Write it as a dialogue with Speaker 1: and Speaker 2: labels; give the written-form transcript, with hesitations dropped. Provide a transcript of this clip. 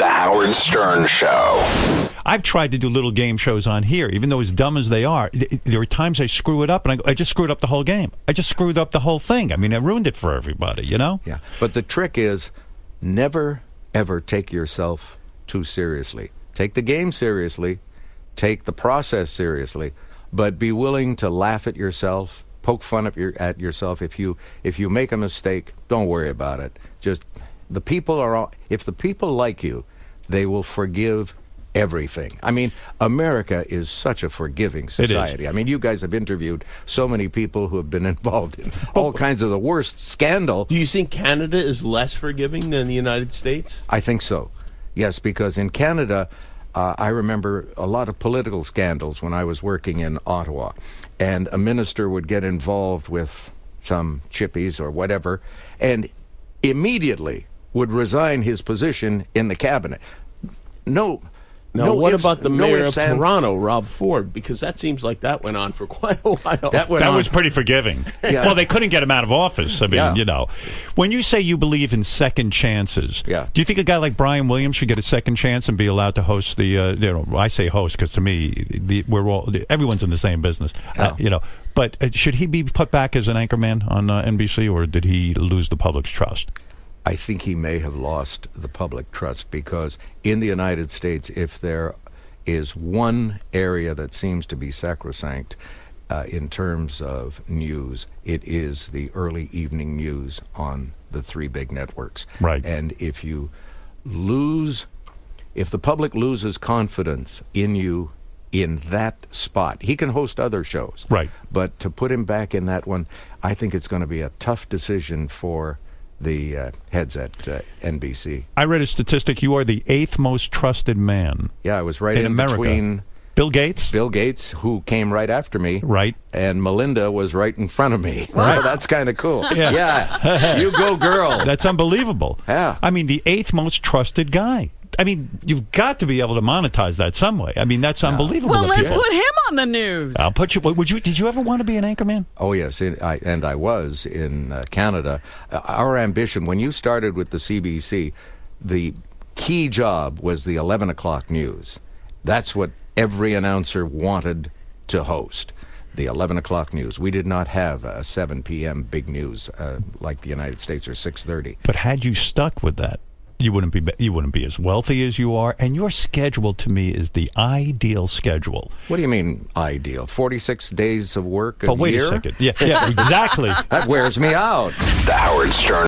Speaker 1: The Howard Stern Show.
Speaker 2: I've tried to do little game shows on here, even though as dumb as they are. There are times I screw it up, and I just screwed up the whole game. I just screwed up the whole thing. I mean, I ruined it for everybody, you know?
Speaker 3: Yeah. But the trick is never, ever take yourself too seriously. Take the game seriously. Take the process seriously. But be willing to laugh at yourself, poke fun at yourself. If you make a mistake, don't worry about it. Just if the people like you, they will forgive everything. I mean, America is such a forgiving society. I mean, you guys have interviewed so many people who have been involved in all kinds of the worst scandal.
Speaker 4: Do you think Canada is less forgiving than the United States?
Speaker 3: I think so. Yes, because in Canada, I remember a lot of political scandals when I was working in Ottawa, and a minister would get involved with some chippies or whatever, and immediately would resign his position in the cabinet.
Speaker 4: What about the mayor of Toronto, Rob Ford? Because that seems like that went on for quite a while.
Speaker 2: That was pretty forgiving.
Speaker 3: Yeah.
Speaker 2: Well, they couldn't get him out of office. I mean, you know. When you say you believe in second chances, do you think a guy like Brian Williams should get a second chance and be allowed to host the, I say host because to me, everyone's in the same business, you know. But should he be put back as an anchorman on NBC, or did he lose the public's trust?
Speaker 3: I think he may have lost the public trust because in the United States, if there is one area that seems to be sacrosanct in terms of news, it is the early evening news on the three big networks.
Speaker 2: Right.
Speaker 3: And if the public loses confidence in you in that spot, he can host other shows.
Speaker 2: Right.
Speaker 3: But to put him back in that one, I think it's going to be a tough decision for the heads at NBC.
Speaker 2: I read a statistic. You are the 8th most trusted man.
Speaker 3: Yeah, I was right in
Speaker 2: America.
Speaker 3: Between
Speaker 2: Bill Gates,
Speaker 3: who came right after me.
Speaker 2: Right.
Speaker 3: And Melinda was right in front of me.
Speaker 2: Right.
Speaker 3: So that's kind of cool.
Speaker 2: Yeah.
Speaker 3: You go, girl.
Speaker 2: That's unbelievable.
Speaker 3: Yeah.
Speaker 2: I mean, the 8th most trusted guy. I mean, you've got to be able to monetize that some way. I mean, that's unbelievable.
Speaker 5: Well, let's put him on the news.
Speaker 2: I'll put you. Did you ever want to be an anchorman?
Speaker 3: Oh yes, I was in Canada. Our ambition when you started with the CBC, the key job was the 11 o'clock news. That's what every announcer wanted to host. The 11 o'clock news. We did not have a 7 p.m. big news like the United States or 6:30.
Speaker 2: But had you stuck with that, you wouldn't be as wealthy as you are, and your schedule to me is the ideal schedule.
Speaker 3: What do you mean ideal? 46 days of work a year?
Speaker 2: But wait a second. Yeah, exactly.
Speaker 3: That wears me out.
Speaker 1: The Howard Stern